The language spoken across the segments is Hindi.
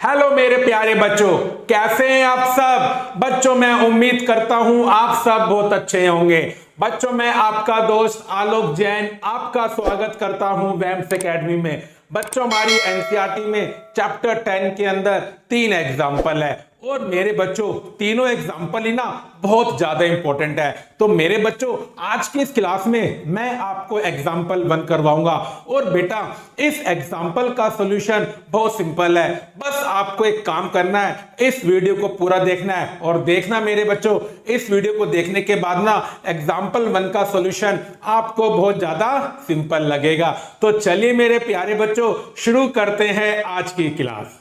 हेलो मेरे प्यारे बच्चों, कैसे हैं आप सब बच्चों। मैं उम्मीद करता हूं आप सब बहुत अच्छे होंगे। बच्चों, मैं आपका दोस्त आलोक जैन आपका स्वागत करता हूं वैम्स एकेडमी में। बच्चों, हमारी एनसीईआरटी में चैप्टर 10 के अंदर 3 एग्जाम्पल है और मेरे बच्चों तीनों एग्जाम्पल ही ना बहुत ज्यादा इंपॉर्टेंट है। तो मेरे बच्चों, आज की इस क्लास में मैं आपको एग्जाम्पल 1 करवाऊंगा और बेटा इस एग्जाम्पल का सॉल्यूशन बहुत सिंपल है। बस आपको एक काम करना है, इस वीडियो को पूरा देखना है और देखना मेरे बच्चों, इस वीडियो को देखने के बाद ना एग्जाम्पल 1 का सॉल्यूशन आपको बहुत ज्यादा सिंपल लगेगा। तो चलिए मेरे प्यारे बच्चों, शुरू करते हैं आज की क्लास।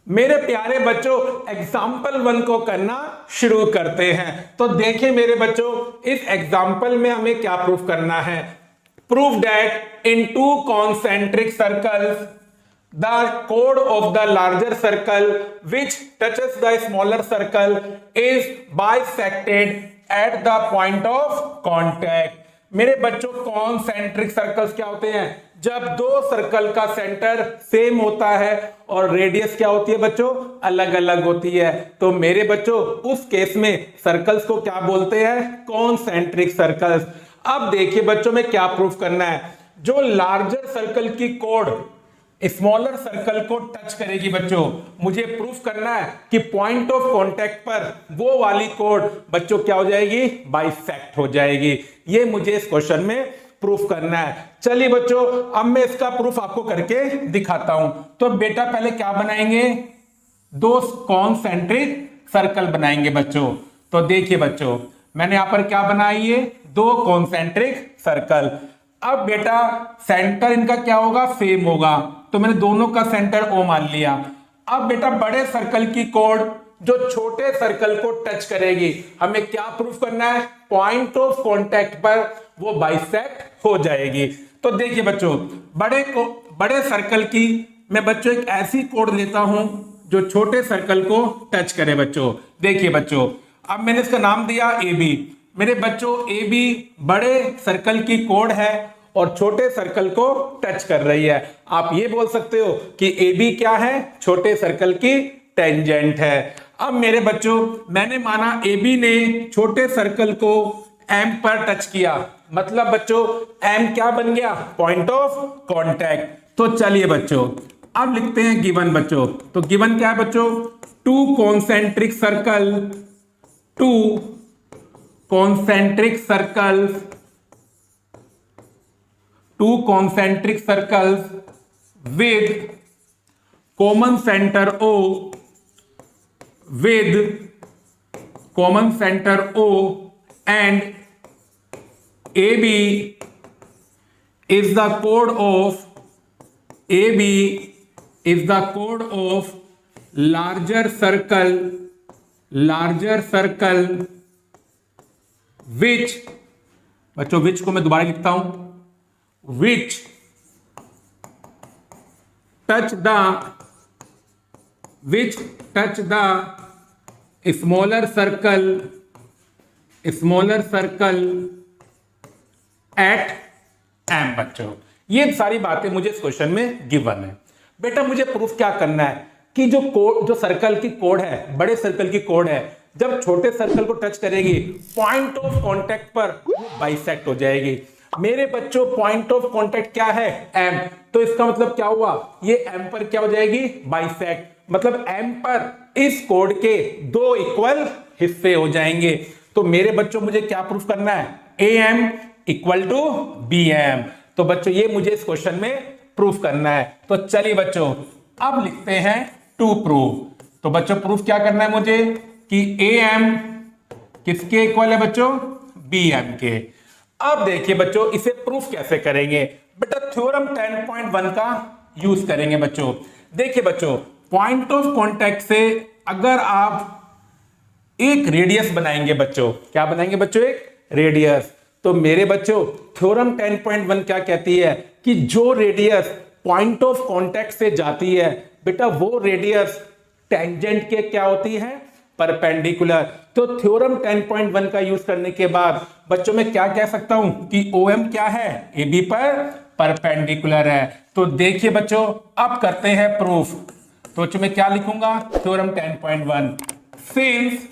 मेरे प्यारे बच्चों, एग्जाम्पल 1 को करना शुरू करते हैं। तो देखिए मेरे बच्चों, इस एग्जाम्पल में हमें क्या प्रूफ करना है। Proof that in 2 concentric circles the chord of the larger circle which touches the smaller circle is bisected at the point of contact। मेरे बच्चों, कॉन्सेंट्रिक सर्कल्स क्या होते हैं? जब 2 सर्कल का सेंटर सेम होता है और रेडियस क्या होती है बच्चों? अलग अलग होती है। तो मेरे बच्चों, उस केस में सर्कल्स को क्या बोलते हैं? Concentric circles. अब देखिए बच्चों, में क्या प्रूफ करना है। जो लार्जर सर्कल की कोड स्मॉलर सर्कल को टच करेगी बच्चों, मुझे प्रूफ करना है कि पॉइंट ऑफ कांटेक्ट पर वो वाली कोड बच्चों क्या हो जाएगी? बाइसेक्ट हो जाएगी। ये मुझे इस क्वेश्चन में प्रूफ करना है। चलिए बच्चों, अब मैं इसका प्रूफ आपको करके दिखाता हूं। तो बेटा पहले क्या बनाएंगे? 2 कॉन्सेंट्रिक सर्कल बनाएंगे बच्चों। तो देखिए बच्चों, मैंने यहां पर क्या बनाई है? 2 कॉन्सेंट्रिक सर्कल। अब बेटा सेंटर इनका क्या होगा? सेम होगा। तो मैंने दोनों का सेंटर O मान लिया। अब बेटा बड़े सर्कल की कोड जो छोटे सर्कल को टच करेगी, हमें क्या प्रूफ करना है? पॉइंट ऑफ कांटेक्ट पर वो बाइसेक्ट हो जाएगी। तो देखिए बच्चों, बड़े सर्कल की मैं बच्चों एक ऐसी कोड लेता हूं जो छोटे सर्कल को टच करे बच्चों। देखिए बच्चों, अब मैंने इसका नाम दिया AB। मेरे बच्चों, AB बड़े सर्कल की कोड है और छोटे सर्कल को टच कर रही है। आप ये बोल सकते हो कि AB क्या है? छोटे सर्कल की टेंजेंट है। अब मेरे बच्चों, मैंने माना AB ने छोटे सर्कल को M पर टच किया, मतलब बच्चों M क्या बन गया? Point of contact. तो चलिए बच्चों, अब लिखते हैं गिवन बच्चों। तो गिवन क्या है बच्चों? 2 concentric circles with common center O and AB is the code of larger circle which, बच्चों which को मैं दोबारा लिखता हूं, which touch the smaller circle at M। बच्चों, ये सारी बातें मुझे इस क्वेश्चन में गिवन है। बेटा मुझे प्रूफ क्या करना है कि जो सर्कल की कोड है, बड़े सर्कल की कोड है, जब छोटे सर्कल को टच करेगी पॉइंट ऑफ कांटेक्ट पर बाइसेक्ट हो जाएगी। मेरे बच्चों, पॉइंट ऑफ कांटेक्ट क्या है? M। तो इसका मतलब क्या हुआ? ये M पर क्या हो जाएगी? बाइसेक्ट। मतलब M पर इस कोड के 2 इक्वल हिस्से हो जाएंगे। तो मेरे बच्चों, मुझे क्या प्रूफ करना है? AM equal to BM। तो बच्चों, ये मुझे इस क्वेश्चन में प्रूफ करना है। तो चलिए बच्चों, अब लिखते हैं टू प्रूफ। तो बच्चों, प्रूफ क्या करना है मुझे कि AM किसके इक्वल है बच्चों? BM के। अब देखिए बच्चों, इसे प्रूफ कैसे करेंगे? बेटा थ्योरम 10.1 का यूज करेंगे बच्चों। देखिए बच्चों, पॉइंट ऑफ कांटेक्ट से अगर आप एक रेडियस बनाएंगे बच्चों, क्या बनाएंगे बच्चों? एक रेडियस। तो मेरे बच्चों, थ्योरम 10.1 क्या कहती है कि जो रेडियस पॉइंट ऑफ कांटेक्ट से जाती है बेटा, वो रेडियस टेंजेंट के क्या होती है? परपेंडिकुलर। तो थ्योरम 10.1 का यूज करने के बाद बच्चों मैं क्या कह सकता हूं कि OM क्या है, AB पर परपेंडिकुलर है। तो देखिए बच्चों अब करते हैं प्रूफ। तो बच्चों मैं क्या लिखूंगा, theorem 10.1, since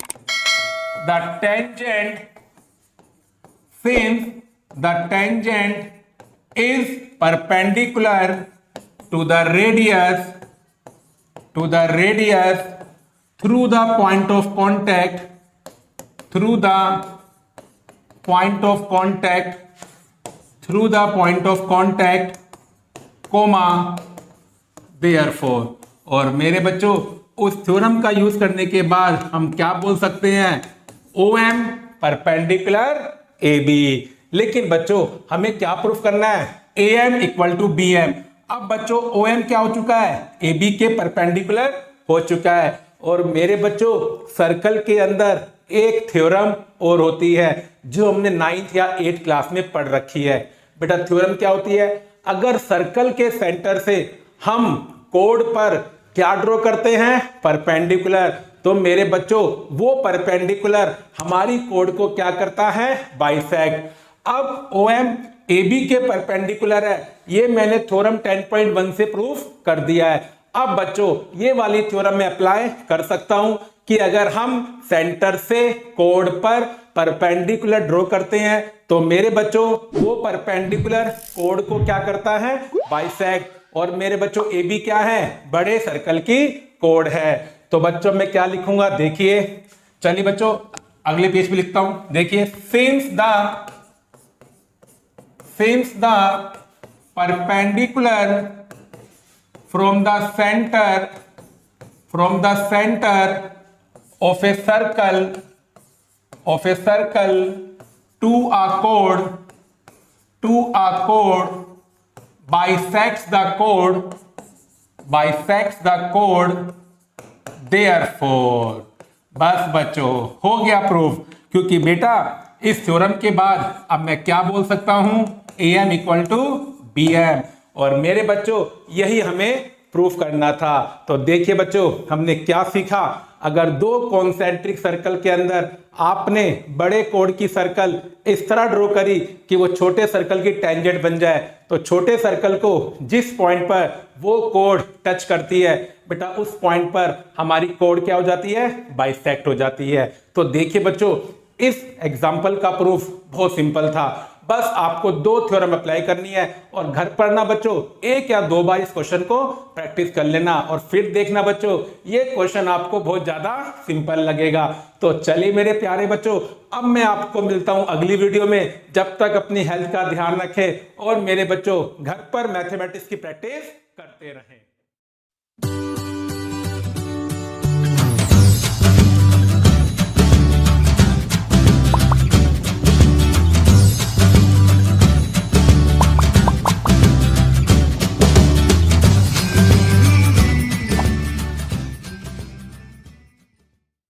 the tangent is perpendicular to the radius through the point of contact, comma therefore। और मेरे बच्चों उस थ्योरम का यूज करने के बाद हम क्या बोल सकते हैं, OM परपेंडिकुलर AB। लेकिन बच्चों हमें क्या प्रूफ करना है, AM इक्वल टू BM। अब बच्चों OM क्या हो चुका है, AB के परपेंडिकुलर हो चुका है। और मेरे बच्चों सर्कल के अंदर एक थ्योरम और होती है जो हमने 9th या 8th क्लास में पढ़ रखी है। बेटा थ्योरम क्या होती है, अगर सर्कल के सेंटर से हम कोड पर क्या ड्रॉ करते हैं, परपेंडिकुलर, तो मेरे बच्चों वो परपेंडिकुलर हमारी कोड को क्या करता है, बाइसेक्ट। अब OM AB के परपेंडिकुलर है, ये मैंने थ्योरम 10.1 से प्रूफ कर दिया है। अब बच्चों ये वाली थ्योरम में अप्लाई कर सकता हूं कि अगर हम सेंटर से कोड पर परपेंडिकुलर ड्रॉ करते हैं तो मेरे बच्चों वो परपेंडिकुलर कोड को क्या करता है, बाइसेक्ट। और मेरे बच्चों AB क्या है, बड़े सर्कल की कोड है। तो बच्चों मैं क्या लिखूंगा, देखिए चलिए बच्चों अगले पेज पे लिखता हूं। देखिए since the perpendicular from the centre of a circle to a chord bisects the chord therefore। बस बच्चों हो गया प्रूफ, क्योंकि बेटा इस थ्योरम के बाद अब मैं क्या बोल सकता हूं, AM इक्वल टू BM। और मेरे बच्चों यही हमें प्रूफ करना था। तो देखिए बच्चों हमने क्या सीखा, अगर दो कॉन्सेंट्रिक सर्कल के अंदर आपने बड़े कोड की सर्कल इस तरह ड्रॉ करी कि वो छोटे सर्कल की टेंजेंट बन जाए, तो छोटे सर्कल को जिस पॉइंट पर वो कोड टच करती है बेटा उस पॉइंट पर हमारी कोड क्या हो जाती है, बाइसेक्ट हो जाती है। तो देखिए बच्चों इस एग्जाम्पल का प्रूफ बहुत सिंपल था, बस आपको दो थ्योरम अप्लाई करनी है और घर पर ना बच्चों 1 या 2 बार इस क्वेश्चन को प्रैक्टिस कर लेना और फिर देखना बच्चों ये क्वेश्चन आपको बहुत ज्यादा सिंपल लगेगा। तो चलिए मेरे प्यारे बच्चों अब मैं आपको मिलता हूं अगली वीडियो में। जब तक अपनी हेल्थ का ध्यान रखें और मेरे बच्चों घर पर मैथमेटिक्स की प्रैक्टिस करते रहें।